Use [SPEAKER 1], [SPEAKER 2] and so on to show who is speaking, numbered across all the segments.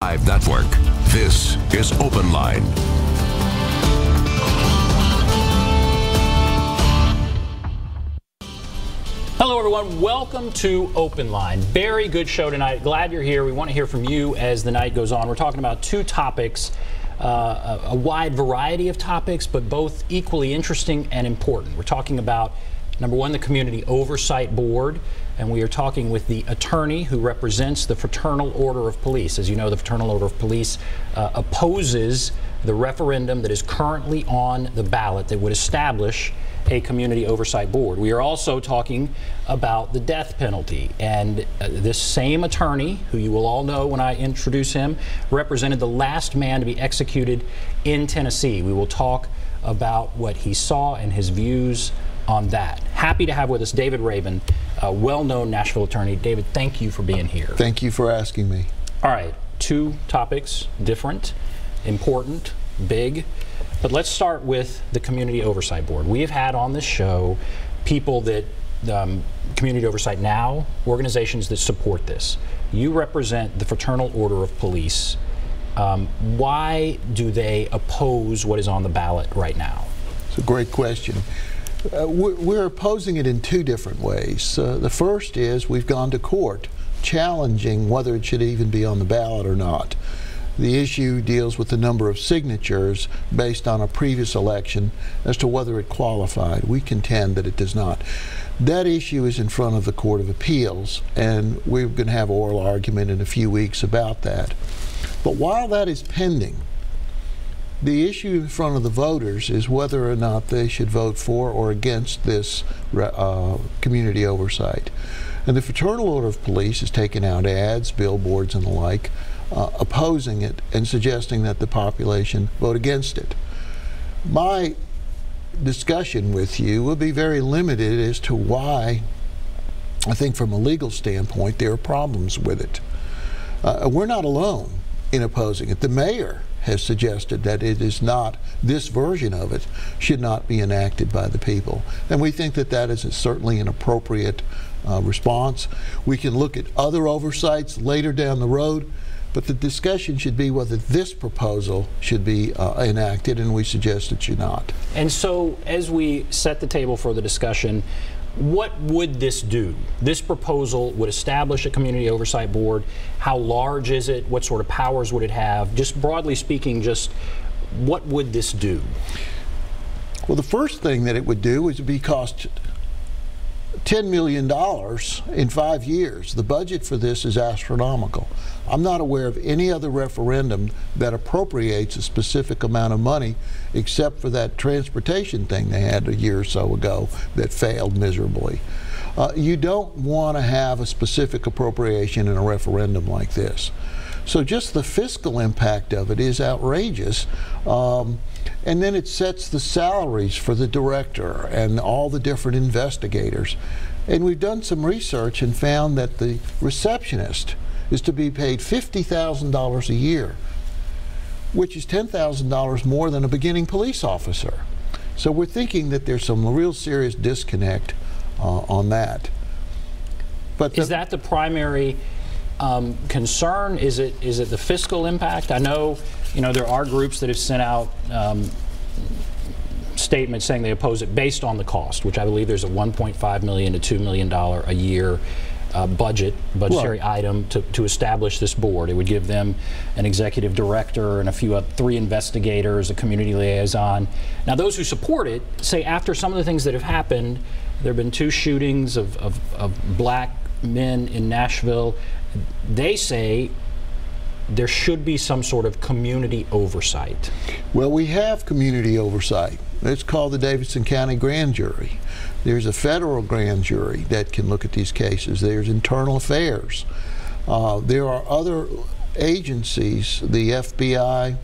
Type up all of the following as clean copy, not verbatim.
[SPEAKER 1] Network. This is Open Line.
[SPEAKER 2] Hello everyone, welcome to Open Line. Very good show tonight. Glad you're here. We want to hear from you as the night goes on. We're talking about two topics, a wide variety of topics, but both equally interesting and important. We're talking about, number one, the Community Oversight Board, and we are talking with the attorney who represents the Fraternal Order of Police. As you know, the Fraternal Order of Police opposes the referendum that is currently on the ballot that would establish a Community Oversight Board. We are also talking about the death penalty, and this same attorney, who you will all know when I introduce him, represented the last man to be executed in Tennessee. We will talk about what he saw and his views on that. Happy to have with us David Raybin, a well-known Nashville attorney. David, thank you for being here.
[SPEAKER 3] Thank you for asking me.
[SPEAKER 2] All right, two topics, different, important, big. But let's start with the Community Oversight Board. We have had on this show people that, Community Oversight Now, organizations that support this. You represent the Fraternal Order of Police. Why do they oppose what is on the ballot right now?
[SPEAKER 3] It's a great question. We're opposing it in two different ways. The first is we've gone to court challenging whether it should even be on the ballot or not. The issue deals with the number of signatures based on a previous election as to whether it qualified. We contend that it does not. That issue is in front of the Court of Appeals, and we're going to have an oral argument in a few weeks about that. But while that is pending, the issue in front of the voters is whether or not they should vote for or against this community oversight. And the Fraternal Order of Police has taken out ads, billboards, and the like, opposing it and suggesting that the population vote against it. My discussion with you will be very limited as to why I think from a legal standpoint there are problems with it. We're not alone in opposing it. The mayor has suggested that it is not, this version of it should not be enacted by the people. And we think that that is certainly an appropriate response. We can look at other oversights later down the road, but the discussion should be whether this proposal should be enacted, and we suggest it should not. And
[SPEAKER 2] so as we set the table for the discussion, what would this do? This proposal would establish a Community Oversight Board. How large is it? What sort of powers would it have? Just broadly speaking, just what would this do?
[SPEAKER 3] Well, the first thing that it would do is cost $10 million in 5 years. The budget for this is astronomical. I'm not aware of any other referendum that appropriates a specific amount of money except for that transportation thing they had a year or so ago that failed miserably. You don't want to have a specific appropriation in a referendum like this. So just the fiscal impact of it is outrageous. And then it sets the salaries for the director and all the different investigators. And we've done some research and found that the receptionist is to be paid $50,000 a year, which is $10,000 more than a beginning police officer. So we're thinking that there's some real serious disconnect on that. But
[SPEAKER 2] is that the primary concern? Is it the fiscal impact? I know, there are groups that have sent out statements saying they oppose it based on the cost, which I believe there's a $1.5 million to $2 million a year budgetary item to establish this board. It would give them an executive director and three investigators, a community liaison. Now, those who support it say after some of the things that have happened, there have been 2 shootings of black men in Nashville. They say there should be some sort of community oversight.
[SPEAKER 3] Well, we have community oversight. It's called the Davidson County Grand Jury. There's a federal grand jury that can look at these cases. There's internal affairs. There are other agencies, the FBI,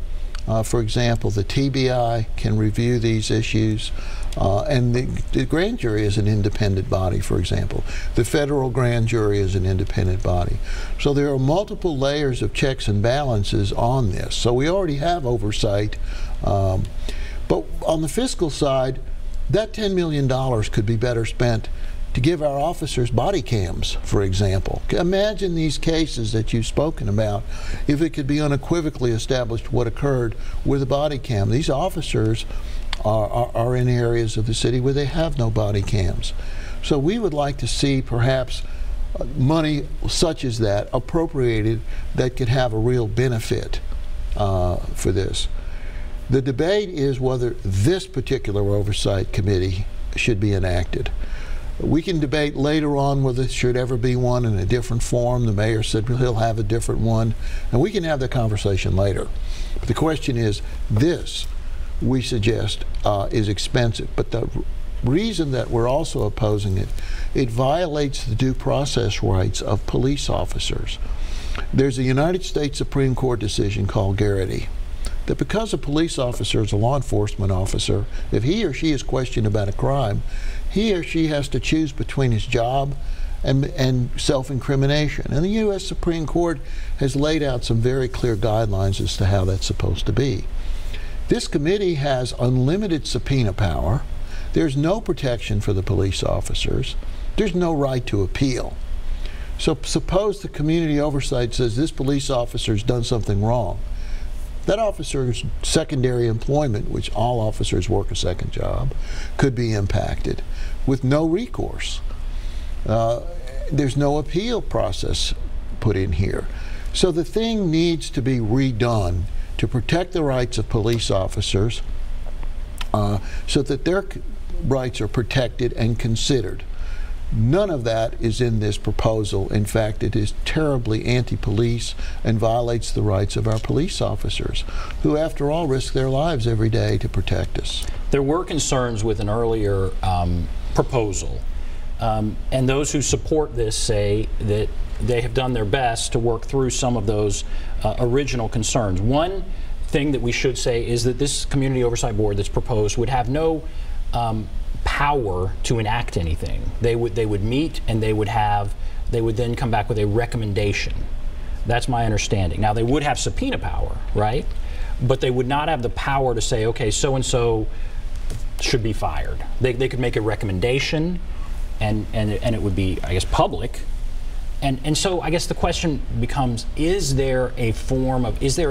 [SPEAKER 3] for example, the TBI can review these issues. And the grand jury is an independent body, for example. The federal grand jury is an independent body. So there are multiple layers of checks and balances on this. So we already have oversight. But on the fiscal side, that $10 million could be better spent to give our officers body cams, for example. Imagine these cases that you've spoken about, if it could be unequivocally established what occurred with a body cam. These officers are in areas of the city where they have no body cams. So we would like to see perhaps money such as that appropriated that could have a real benefit for this. The debate is whether this particular oversight committee should be enacted. We can debate later on whether there should ever be one in a different form. The mayor said he'll have a different one, and we can have that conversation later. But the question is, this, we suggest, is expensive. But the reason that we're also opposing it, it violates the due process rights of police officers. There's a United States Supreme Court decision called Garrity, that because a police officer is a law enforcement officer, if he or she is questioned about a crime, he or she has to choose between his job and self-incrimination. And the U.S. Supreme Court has laid out some very clear guidelines as to how that's supposed to be. This committee has unlimited subpoena power. There's no protection for the police officers. There's no right to appeal. So suppose the community oversight says this police officer's done something wrong. That officer's secondary employment, which all officers work a second job, could be impacted with no recourse. There's no appeal process put in here. So the thing needs to be redone to protect the rights of police officers so that their rights are protected and considered. None of that is in this proposal. In fact, it is terribly anti-police and violates the rights of our police officers, who, after all, risk their lives every day to protect us.
[SPEAKER 2] There were concerns with an earlier proposal, and those who support this say that they have done their best to work through some of those original concerns. One thing that we should say is that this Community Oversight Board that's proposed would have no power to enact anything. They would meet, and they would then come back with a recommendation. That's my understanding. Now, they would have subpoena power, right? But they would not have the power to say, okay, so and so should be fired. They could make a recommendation, and it would be, I guess, public. And so I guess the question becomes: is there a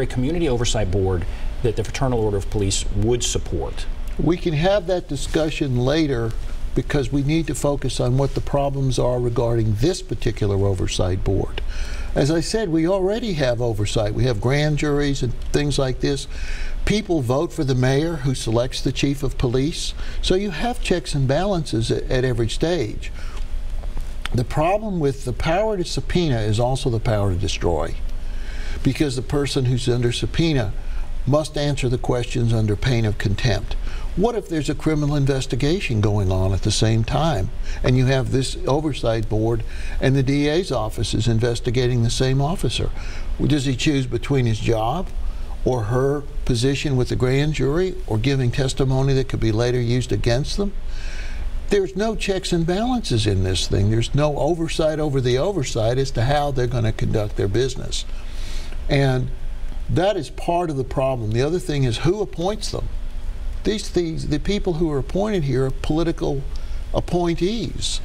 [SPEAKER 2] Community Oversight Board that the Fraternal Order of Police would support?
[SPEAKER 3] We can have that discussion later, because we need to focus on what the problems are regarding this particular oversight board. As I said, we already have oversight. We have grand juries and things like this. People vote for the mayor, who selects the chief of police. So you have checks and balances at every stage. The problem with the power to subpoena is also the power to destroy, because the person who's under subpoena must answer the questions under pain of contempt. What if there's a criminal investigation going on at the same time, and you have this oversight board and the DA's office is investigating the same officer? Does he choose between his job or her position with the grand jury, or giving testimony that could be later used against them? There's no checks and balances in this thing. There's no oversight over the oversight as to how they're going to conduct their business. And that is part of the problem. The other thing is who appoints them. The people who are appointed here are political appointees.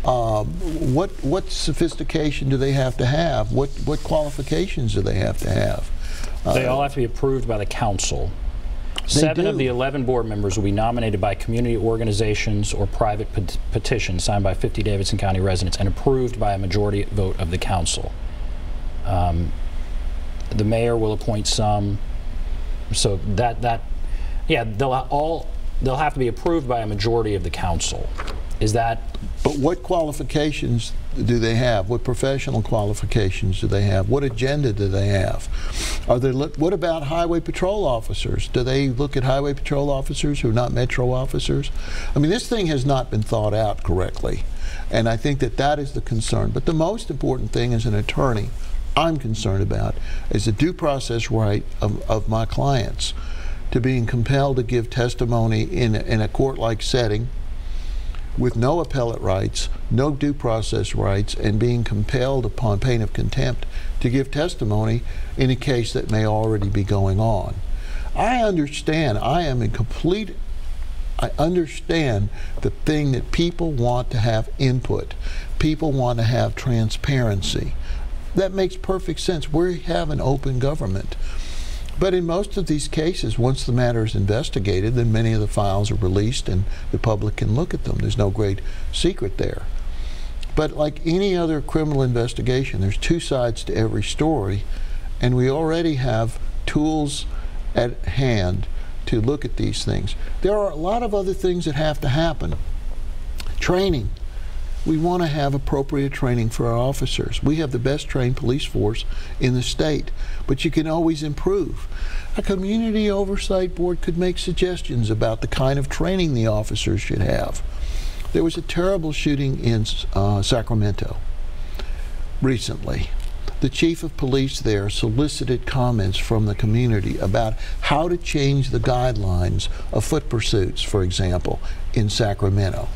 [SPEAKER 3] What sophistication do they have to have? What qualifications do they have to have?
[SPEAKER 2] They all have to be approved by the council. 7 of the 11 board members will be nominated by community organizations or private petitions signed by 50 Davidson County residents and approved by a majority vote of the council. The mayor will appoint some. So yeah, they'll have to be approved by a majority of the council. Is that?
[SPEAKER 3] But what qualifications do they have? What professional qualifications do they have? What agenda do they have? What about highway patrol officers? Do they look at highway patrol officers who are not Metro officers? I mean, this thing has not been thought out correctly, and I think that is the concern. But the most important thing as an attorney I'm concerned about is the due process right of my clients to being compelled to give testimony in a court-like setting with no appellate rights, no due process rights, and being compelled upon pain of contempt to give testimony in a case that may already be going on. I understand. I am in complete I understand the thing that people want to have input. People want to have transparency. That makes perfect sense. We have an open government. But in most of these cases, once the matter is investigated, then many of the files are released and the public can look at them. There's no great secret there. But like any other criminal investigation, there's two sides to every story, and we already have tools at hand to look at these things. There are a lot of other things that have to happen. Training. We want to have appropriate training for our officers. We have the best trained police force in the state, but you can always improve. A Community Oversight Board could make suggestions about the kind of training the officers should have. There was a terrible shooting in Sacramento recently. The chief of police there solicited comments from the community about how to change the guidelines of foot pursuits, for example, in Sacramento.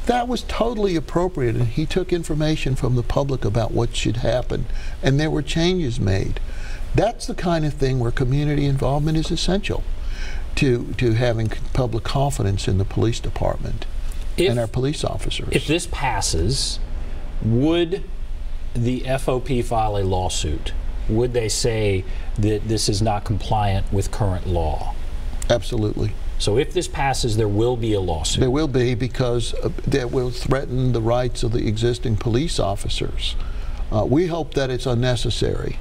[SPEAKER 3] That was totally appropriate, and he took information from the public about what should happen, and there were changes made. That's the kind of thing where community involvement is essential to having public confidence in the police department and our police officers.
[SPEAKER 2] If this passes, would the FOP file a lawsuit? Would they say that this is not compliant with current law?
[SPEAKER 3] Absolutely.
[SPEAKER 2] So if this passes, there will be a lawsuit? There
[SPEAKER 3] will be, because that will threaten the rights of the existing police officers. We hope that it's unnecessary,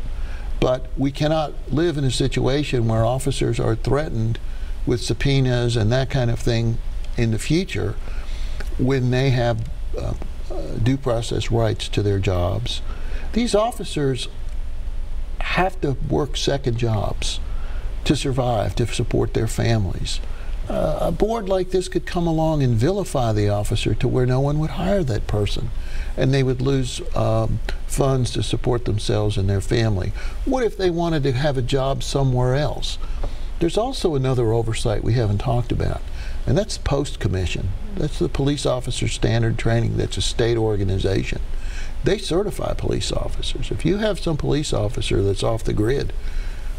[SPEAKER 3] but we cannot live in a situation where officers are threatened with subpoenas and that kind of thing in the future when they have due process rights to their jobs. These officers have to work second jobs to survive, to support their families. A board like this could come along and vilify the officer to where no one would hire that person, and they would lose funds to support themselves and their family. What if they wanted to have a job somewhere else? There's also another oversight we haven't talked about, and that's the Post Commission. That's the Police Officer Standard Training. That's a state organization. They certify police officers. If you have some police officer that's off the grid,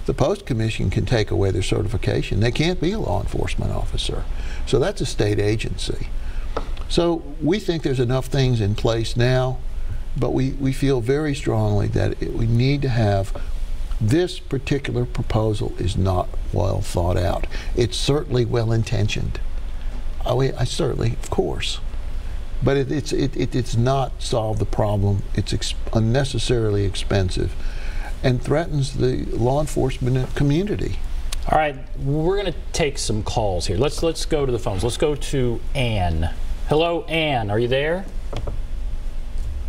[SPEAKER 3] the Post Commission can take away their certification. They can't be a law enforcement officer. So that's a state agency. So we think there's enough things in place now, but we feel very strongly that we need to have this particular proposal is not well thought out. It's certainly well intentioned. I certainly, of course. But it's not solved the problem. It's unnecessarily expensive and threatens the law enforcement community.
[SPEAKER 2] All right, we're going to take some calls here. Let's go to the phones. Let's go to Ann. Hello, Ann. Are you there?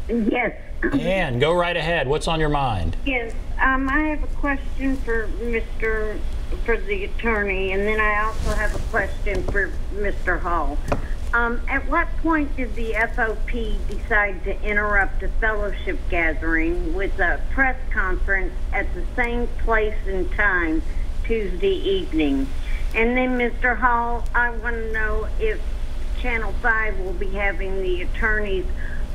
[SPEAKER 4] Yes.
[SPEAKER 2] Ann, go right ahead. What's on your mind?
[SPEAKER 4] Yes. I have a question for the attorney, and then I also have a question for Mr. Hall. At what point did the FOP decide to interrupt a fellowship gathering with a press conference at the same place and time Tuesday evening? And then, Mr. Hall, I want to know if Channel 5 will be having the attorneys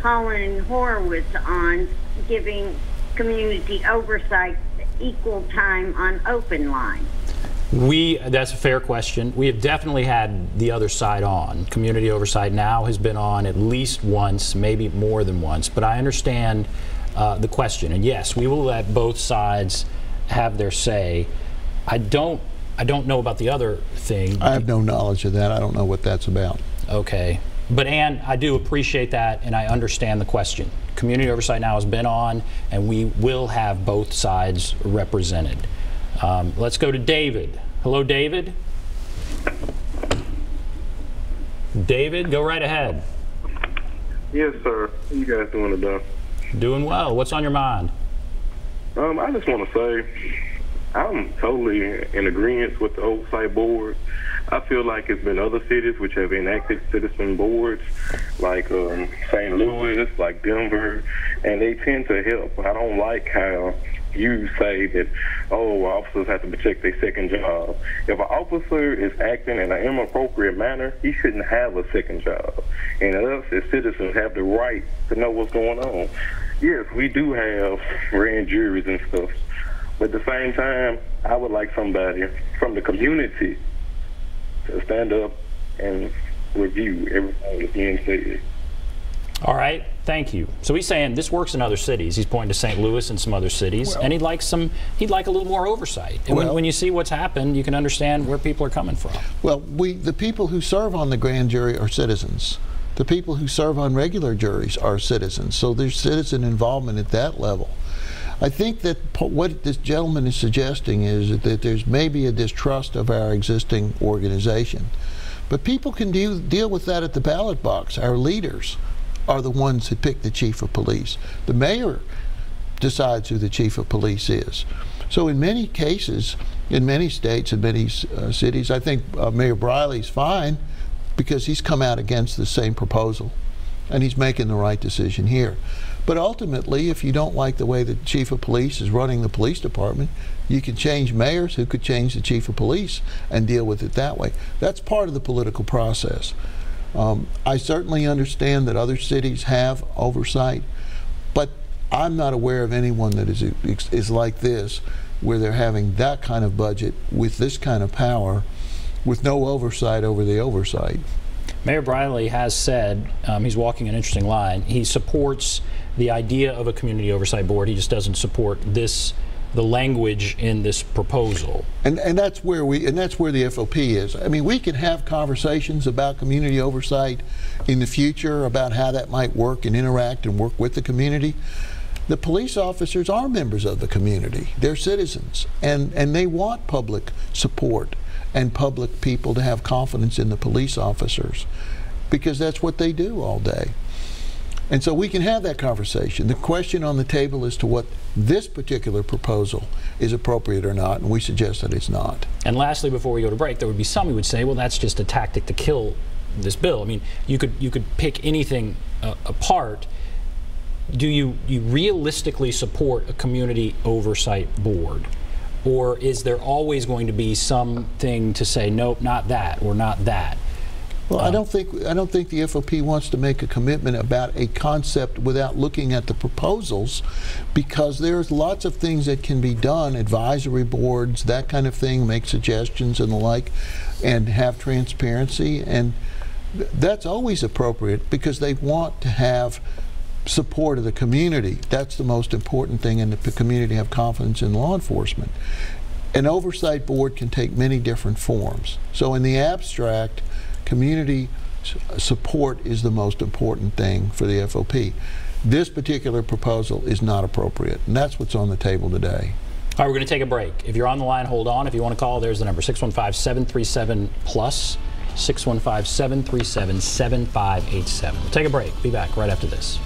[SPEAKER 4] Holland and Horowitz on, giving community oversight equal time on Open Line.
[SPEAKER 2] That's a fair question. We have definitely had the other side on. Community Oversight Now has been on at least once, maybe more than once, but I understand the question. And yes, we will let both sides have their say. I don't know about the other thing.
[SPEAKER 3] I have no knowledge of that. I don't know what that's about.
[SPEAKER 2] Okay. But Ann, I do appreciate that, and I understand the question. Community Oversight Now has been on, and we will have both sides represented. Let's go to David. Hello, David. David, go right ahead.
[SPEAKER 5] Yes, sir. How you guys doing today?
[SPEAKER 2] Doing well. What's on your mind?
[SPEAKER 5] I just want to say I'm totally in agreement with the Oversight Board. I feel like it's been other cities which have enacted citizen boards, like St. Louis, like Denver, and they tend to help. I don't like how you say that, oh, officers have to protect their second job. If an officer is acting in an inappropriate manner, he shouldn't have a second job. And us as citizens have the right to know what's going on. Yes, we do have grand juries and stuff, but at the same time, I would like somebody from the community to stand up and review everything that's being said.
[SPEAKER 2] All right, thank you. So he's saying this works in other cities. He's pointing to St. Louis and some other cities, and he'd like a little more oversight. And when you see what's happened, you can understand where people are coming from.
[SPEAKER 3] Well, the people who serve on the grand jury are citizens. The people who serve on regular juries are citizens. So there's citizen involvement at that level. I think that what this gentleman is suggesting is that there's maybe a distrust of our existing organization. But people can deal with that at the ballot box. Our leaders are the ones who pick the chief of police. The mayor decides who the chief of police is. So in many cases, in many states and many cities, I think Mayor Briley's fine because he's come out against the same proposal and he's making the right decision here. But ultimately, if you don't like the way the chief of police is running the police department, you can change mayors who could change the chief of police and deal with it that way. That's part of the political process. I certainly understand that other cities have oversight, but I'm not aware of anyone that is like this, where they're having that kind of budget with this kind of power, with no oversight over the oversight.
[SPEAKER 2] Mayor Briley has said, he's walking an interesting line, he supports the idea of a community oversight board. He just doesn't support the language in this proposal. And
[SPEAKER 3] that's where the FOP is. I mean, we can have conversations about community oversight in the future, about how that might work and interact and work with the community. The police officers are members of the community. They're citizens, and they want public support and public people to have confidence in the police officers, because that's what they do all day. And so we can have that conversation. The question on the table as to what this particular proposal is appropriate or not, and we suggest that it's not.
[SPEAKER 2] And lastly, before we go to break, there would be some who would say, well, that's just a tactic to kill this bill. I mean, you could pick anything apart. Do you realistically support a community oversight board? Or is there always going to be something to say, nope, not that, or not that?
[SPEAKER 3] Well, I don't think the FOP wants to make a commitment about a concept without looking at the proposals, because there's lots of things that can be done, advisory boards, that kind of thing, make suggestions and the like, and have transparency, and that's always appropriate because they want to have support of the community. That's the most important thing, and the community have confidence in law enforcement. An oversight board can take many different forms. So in the abstract, community support is the most important thing for the FOP. This particular proposal is not appropriate, and that's what's on the table today.
[SPEAKER 2] All right, we're going to take a break. If you're on the line, hold on. If you want to call, there's the number, 615-737-PLUS, 615-737-7587. We'll take a break. Be back right after this.